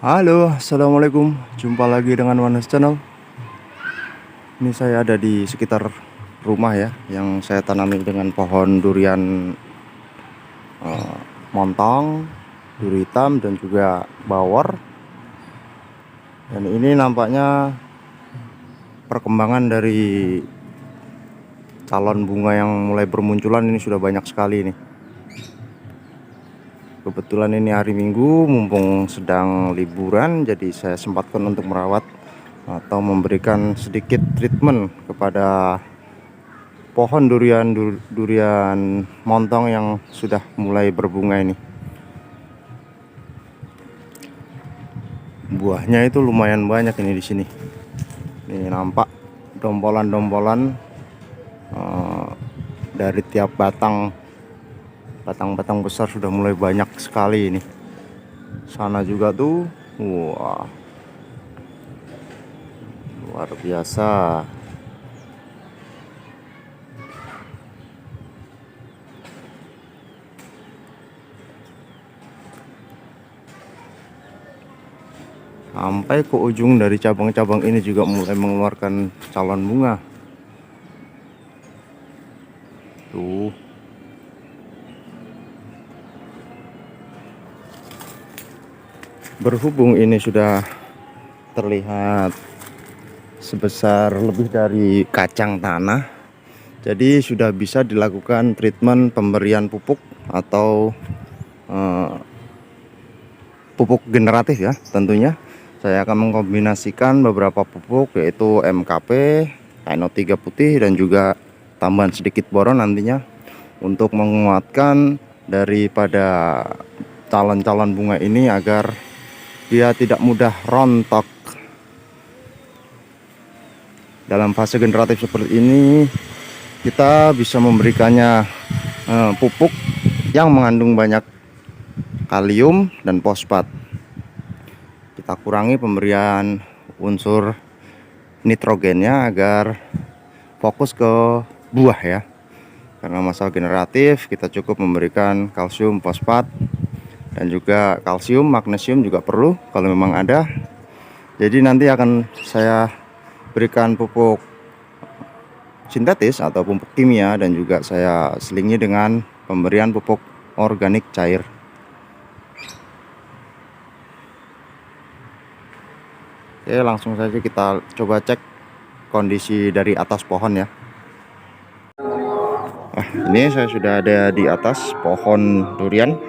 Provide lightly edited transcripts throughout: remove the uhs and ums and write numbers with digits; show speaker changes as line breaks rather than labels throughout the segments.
Halo, assalamualaikum. Jumpa lagi dengan Wanes Channel. Ini saya ada di sekitar rumah ya, yang saya tanami dengan pohon durian eh, montong, duri hitam dan juga bawor. Dan ini nampaknya perkembangan dari calon bunga yang mulai bermunculan ini sudah banyak sekali nih. Kebetulan ini hari Minggu, mumpung sedang liburan, jadi saya sempatkan untuk merawat atau memberikan sedikit treatment kepada pohon durian montong yang sudah mulai berbunga ini. Buahnya itu lumayan banyak ini di sini. Ini nampak dompolan-dompolan dari tiap batang-batang besar sudah mulai banyak sekali ini. Sana juga tuh, wah, luar biasa. Sampai ke ujung dari cabang-cabang ini juga mulai mengeluarkan calon bunga. Tuh. Berhubung ini sudah terlihat sebesar lebih dari kacang tanah, jadi sudah bisa dilakukan treatment pemberian pupuk atau pupuk generatif ya. Tentunya saya akan mengkombinasikan beberapa pupuk, yaitu MKP, NO3 putih, dan juga tambahan sedikit boron nantinya untuk menguatkan daripada calon-calon bunga ini agar dia tidak mudah rontok. Dalam fase generatif seperti ini kita bisa memberikannya pupuk yang mengandung banyak kalium dan fosfat. Kita kurangi pemberian unsur nitrogennya agar fokus ke buah ya. Karena masalah generatif kita cukup memberikan kalsium, fosfat, dan juga kalsium, magnesium juga perlu kalau memang ada. Jadi nanti akan saya berikan pupuk sintetis atau pupuk kimia, dan juga saya selingi dengan pemberian pupuk organik cair. Oke, langsung saja kita coba cek kondisi dari atas pohon ya. Nah, ini saya sudah ada di atas pohon durian.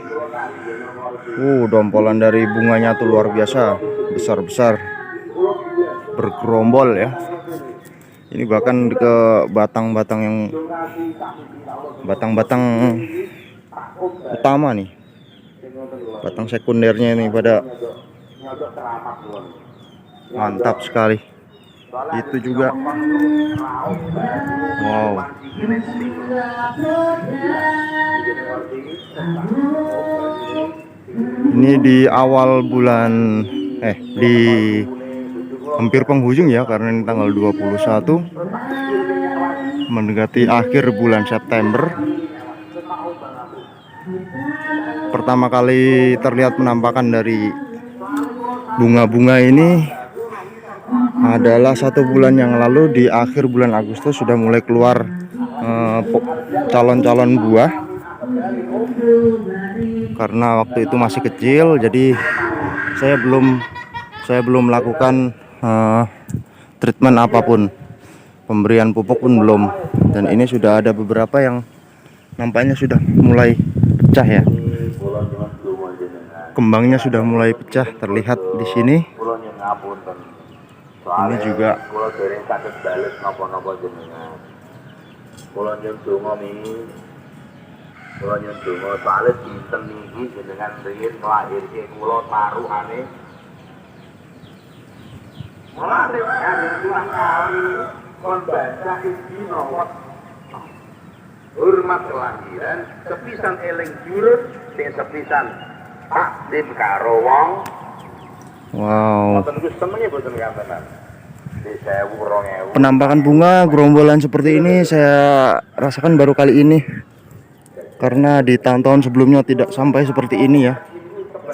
Dompolan dari bunganya tuh luar biasa, besar-besar, bergerombol ya. Ini bahkan ke batang-batang utama nih, batang sekundernya ini pada mantap sekali. Itu juga, wow. Ini di awal bulan di hampir penghujung ya, karena ini tanggal 21 mendekati akhir bulan September. Pertama kali terlihat penampakan dari bunga-bunga ini adalah 1 bulan yang lalu, di akhir bulan Agustus sudah mulai keluar calon-calon buah. Karena waktu itu masih kecil, jadi saya belum melakukan treatment apapun, pemberian pupuk pun belum. Dan ini sudah ada beberapa yang nampaknya sudah mulai pecah ya. Kembangnya sudah mulai pecah, terlihat di sini. Ini juga
hormat kelahiran sepisan eling jurus sing sepisan takdim karo wong.
wow.
Mboten Gus temennya mboten kantenan. Di 1000 2000.
Penampakan bunga gerombolan seperti ini saya rasakan baru kali ini. Karena di tahun-tahun sebelumnya tidak sampai seperti ini ya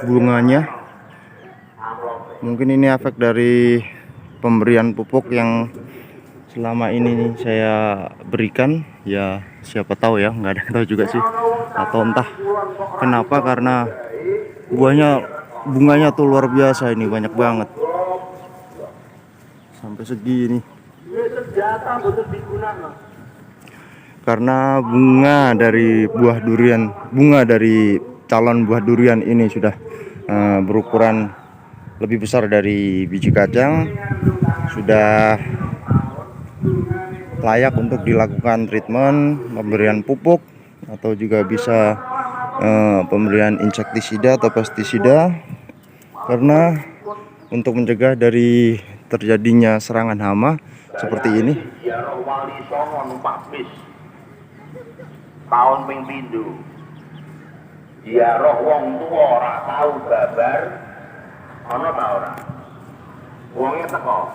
bunganya. Mungkin ini efek dari pemberian pupuk yang selama ini saya berikan, ya siapa tahu ya, nggak ada yang tahu juga sih, atau entah kenapa, karena bunganya tuh luar biasa, ini banyak banget sampai segini. Karena bunga dari calon buah durian ini sudah berukuran lebih besar dari biji kacang, sudah layak untuk dilakukan treatment, pemberian pupuk, atau juga bisa pemberian insektisida atau pestisida, karena untuk mencegah dari terjadinya serangan hama seperti ini.
Tahun ping pindho. Ya roh wong tuwa ora tau babar. Ana ta ora? Wonge teko.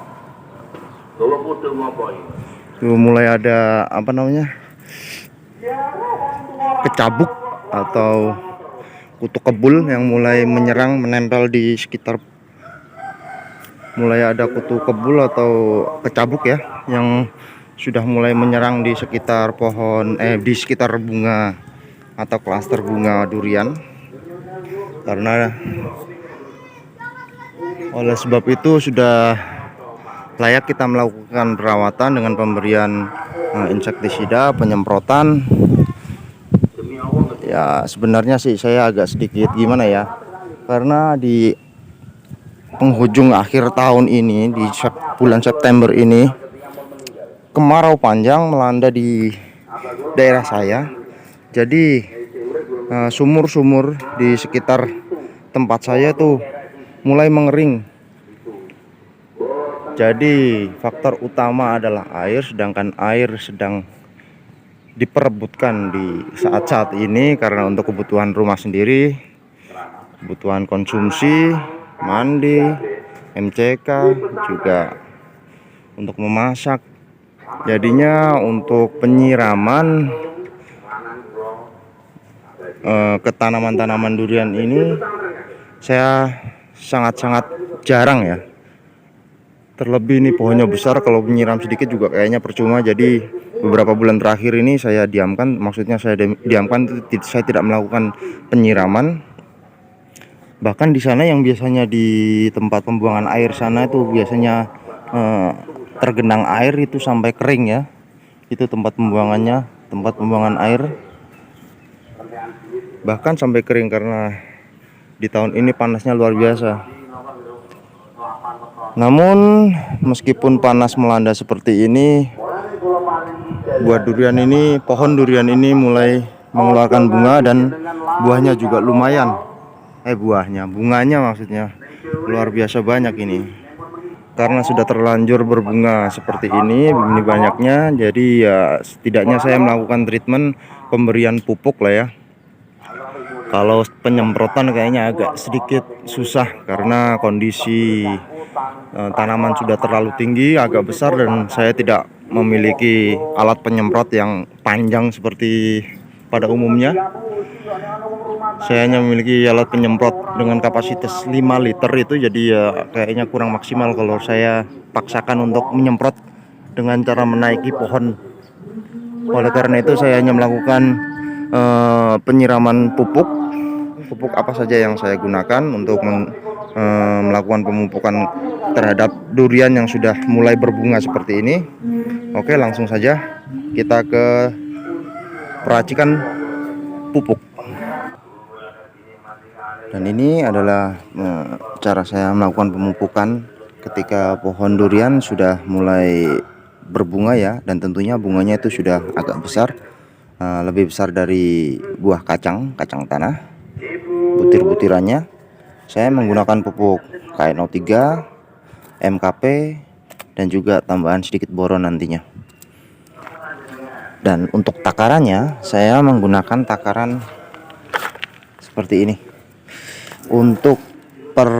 Lho kudu ngopo iki?
Tuh mulai ada apa namanya? Kecabuk atau kutu kebul yang mulai menyerang, menempel di sekitar. Mulai ada kutu kebul atau kecabuk ya, yang sudah mulai menyerang di sekitar pohon, di sekitar bunga atau klaster bunga durian. Karena oleh sebab itu sudah layak kita melakukan perawatan dengan pemberian insektisida, penyemprotan. Ya sebenarnya sih saya agak sedikit gimana ya, karena di penghujung akhir tahun ini, di bulan September ini, kemarau panjang melanda di daerah saya. Jadi sumur-sumur di sekitar tempat saya tuh mulai mengering. Jadi faktor utama adalah air, sedangkan air sedang diperebutkan di saat-saat ini karena untuk kebutuhan rumah sendiri, kebutuhan konsumsi, mandi, MCK, juga untuk memasak. Jadinya untuk penyiraman ke tanaman-tanaman durian ini saya sangat-sangat jarang ya. Terlebih ini pohonnya besar, kalau menyiram sedikit juga kayaknya percuma. Jadi beberapa bulan terakhir ini saya diamkan, maksudnya saya diamkan, saya tidak melakukan penyiraman. Bahkan di sana yang biasanya di tempat pembuangan air sana itu biasanya tergenang air itu sampai kering ya. Itu tempat pembuangannya, tempat pembuangan air bahkan sampai kering karena di tahun ini panasnya luar biasa. Namun meskipun panas melanda seperti ini, pohon durian ini mulai mengeluarkan bunga, dan buahnya juga lumayan. Bunganya maksudnya luar biasa banyak ini. Karena sudah terlanjur berbunga seperti ini banyaknya, jadi ya setidaknya saya melakukan treatment, pemberian pupuk lah ya. Kalau penyemprotan kayaknya agak sedikit susah karena kondisi tanaman sudah terlalu tinggi, agak besar, dan saya tidak memiliki alat penyemprot yang panjang seperti pada umumnya. Saya hanya memiliki alat penyemprot dengan kapasitas 5 liter itu, jadi ya kayaknya kurang maksimal kalau saya paksakan untuk menyemprot dengan cara menaiki pohon. Oleh karena itu saya hanya melakukan penyiraman pupuk apa saja yang saya gunakan untuk melakukan pemupukan terhadap durian yang sudah mulai berbunga seperti ini. Oke, langsung saja kita ke peracikan pupuk. Dan ini adalah cara saya melakukan pemupukan ketika pohon durian sudah mulai berbunga ya, dan tentunya bunganya itu sudah agak besar, lebih besar dari buah kacang tanah. Butir-butirannya saya menggunakan pupuk KNO3, MKP, dan juga tambahan sedikit boron nantinya. Dan untuk takarannya saya menggunakan takaran seperti ini. Untuk per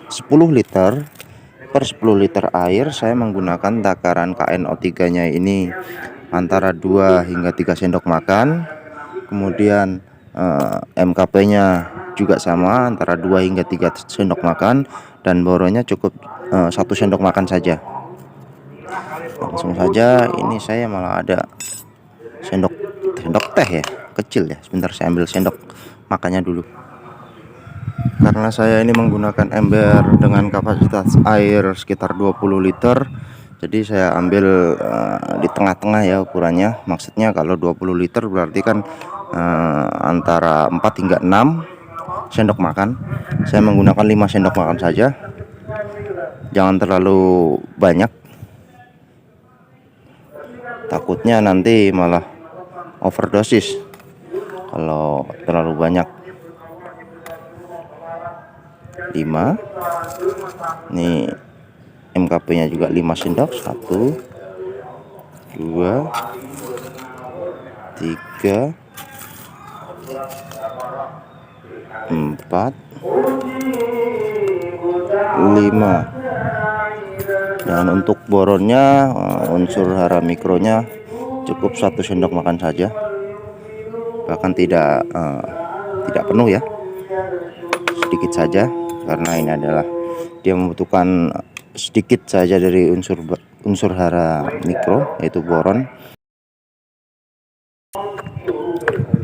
10 liter air saya menggunakan takaran KNO3 nya ini antara 2 hingga 3 sendok makan. Kemudian MKP nya juga sama antara 2 hingga 3 sendok makan, dan boronnya cukup 1 sendok makan saja. Langsung saja, ini saya malah ada sendok teh ya, kecil ya. Sebentar saya ambil sendok makannya dulu. Karena saya ini menggunakan ember dengan kapasitas air sekitar 20 liter, jadi saya ambil di tengah-tengah ya ukurannya. Maksudnya kalau 20 liter berarti kan antara 4 hingga 6 sendok makan. Saya menggunakan 5 sendok makan saja, jangan terlalu banyak, takutnya nanti malah overdosis kalau terlalu banyak. 5. Nih MKP nya juga 5 sendok. 1 2 3 4 5. Dan untuk boronnya, unsur hara mikronya cukup 1 sendok makan saja, bahkan tidak penuh ya, sedikit saja, karena ini adalah dia membutuhkan sedikit saja dari unsur hara mikro, yaitu boron.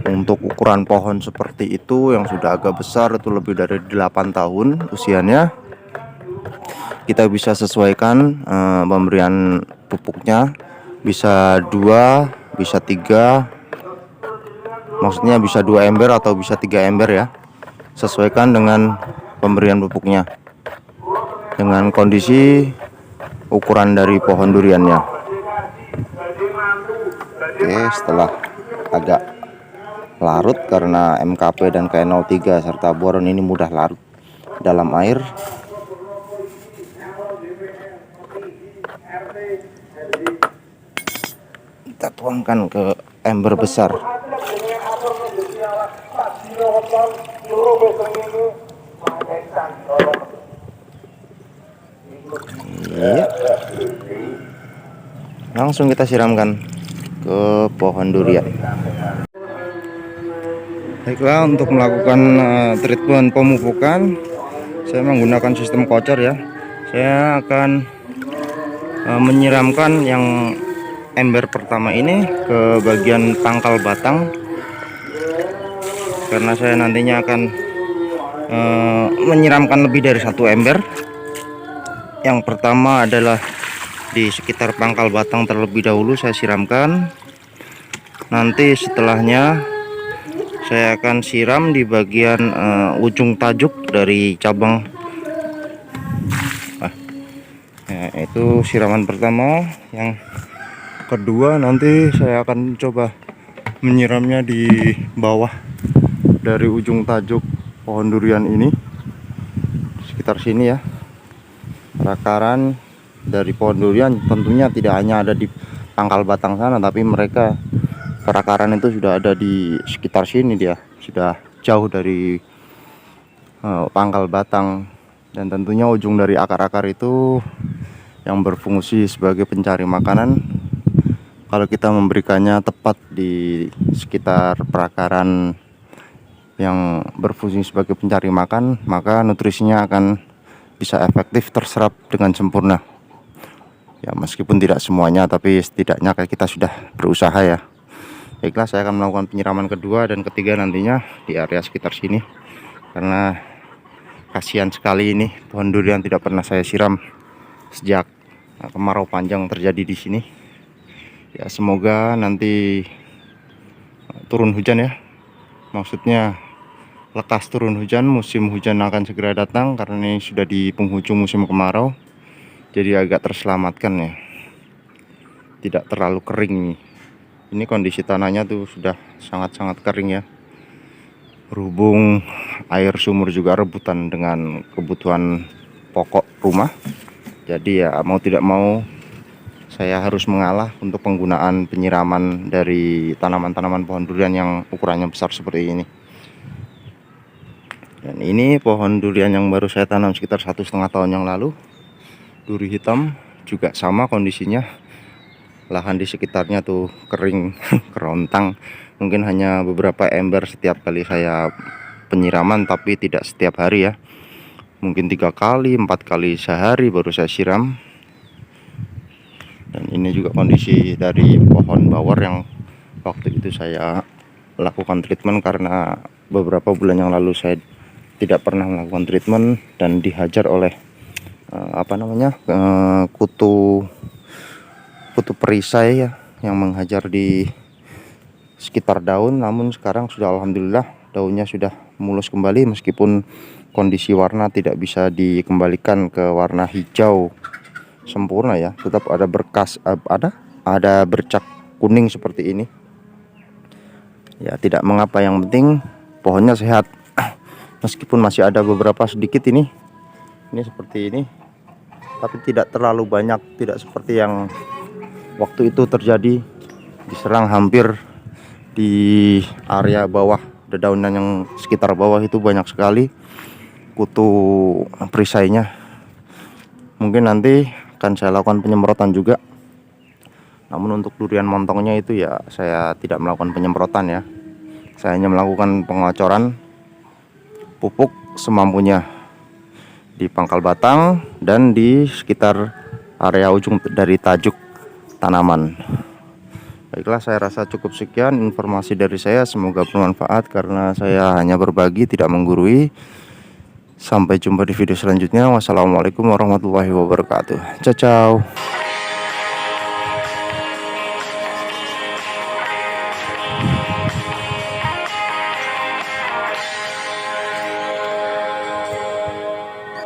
Untuk ukuran pohon seperti itu yang sudah agak besar, itu lebih dari 8 tahun usianya, kita bisa sesuaikan pemberian pupuknya, bisa 2, bisa 3, maksudnya bisa 2 ember atau bisa 3 ember ya, sesuaikan dengan pemberian pupuknya dengan kondisi ukuran dari pohon duriannya. Oke, setelah agak larut, karena MKP dan K03 serta boron ini mudah larut dalam air, kita tuangkan ke ember besar. Iya. Langsung kita siramkan ke pohon durian. Baiklah, untuk melakukan treatment pemupukan, saya menggunakan sistem kocor ya. Saya akan menyiramkan yang ember pertama ini ke bagian pangkal batang, karena saya nantinya akan menyiramkan lebih dari 1 ember. Yang pertama adalah di sekitar pangkal batang terlebih dahulu saya siramkan. Nanti setelahnya saya akan siram di bagian ujung tajuk dari cabang. Itu siraman pertama. Yang kedua nanti saya akan coba menyiramnya di bawah dari ujung tajuk pohon durian ini, sekitar sini ya. Perakaran dari pohon durian tentunya tidak hanya ada di pangkal batang sana, tapi mereka perakaran itu sudah ada di sekitar sini, dia sudah jauh dari pangkal batang. Dan tentunya ujung dari akar-akar itu yang berfungsi sebagai pencari makanan. Kalau kita memberikannya tepat di sekitar perakaran yang berfungsi sebagai pencari makan, maka nutrisinya akan bisa efektif terserap dengan sempurna ya, meskipun tidak semuanya, tapi setidaknya kita sudah berusaha ya. Baiklah, saya akan melakukan penyiraman kedua dan ketiga nantinya di area sekitar sini, karena kasihan sekali ini pohon durian tidak pernah saya siram sejak kemarau panjang terjadi di sini ya. Semoga nanti turun hujan ya, maksudnya lekas turun hujan, musim hujan akan segera datang, karena ini sudah di penghujung musim kemarau, jadi agak terselamatkan ya, tidak terlalu kering. Ini kondisi tanahnya tuh sudah sangat-sangat kering ya, berhubung air sumur juga rebutan dengan kebutuhan pokok rumah, jadi ya mau tidak mau saya harus mengalah untuk penggunaan penyiraman dari tanaman-tanaman pohon durian yang ukurannya besar seperti ini. Dan ini pohon durian yang baru saya tanam sekitar 1,5 tahun yang lalu, duri hitam, juga sama kondisinya. Lahan di sekitarnya tuh kering kerontang, mungkin hanya beberapa ember setiap kali saya penyiraman, tapi tidak setiap hari ya. Mungkin 3 kali 4 kali sehari baru saya siram. Dan ini juga kondisi dari pohon bawor yang waktu itu saya lakukan treatment, karena beberapa bulan yang lalu saya tidak pernah melakukan treatment dan dihajar oleh kutu perisai ya, yang menghajar di sekitar daun. Namun sekarang sudah alhamdulillah daunnya sudah mulus kembali, meskipun kondisi warna tidak bisa dikembalikan ke warna hijau sempurna ya, tetap ada ada bercak kuning seperti ini ya. Tidak mengapa, yang penting pohonnya sehat. Meskipun masih ada beberapa sedikit ini seperti ini, tapi tidak terlalu banyak, tidak seperti yang waktu itu terjadi, diserang hampir di area bawah, dedaunan yang sekitar bawah itu banyak sekali kutu perisainya. Mungkin nanti akan saya lakukan penyemprotan juga, namun untuk durian montongnya itu ya saya tidak melakukan penyemprotan ya, saya hanya melakukan pengocoran pupuk semampunya di pangkal batang dan di sekitar area ujung dari tajuk tanaman. Baiklah, saya rasa cukup sekian informasi dari saya, semoga bermanfaat karena saya hanya berbagi, tidak menggurui. Sampai jumpa di video selanjutnya. Wassalamualaikum warahmatullahi wabarakatuh. Ciao ciao.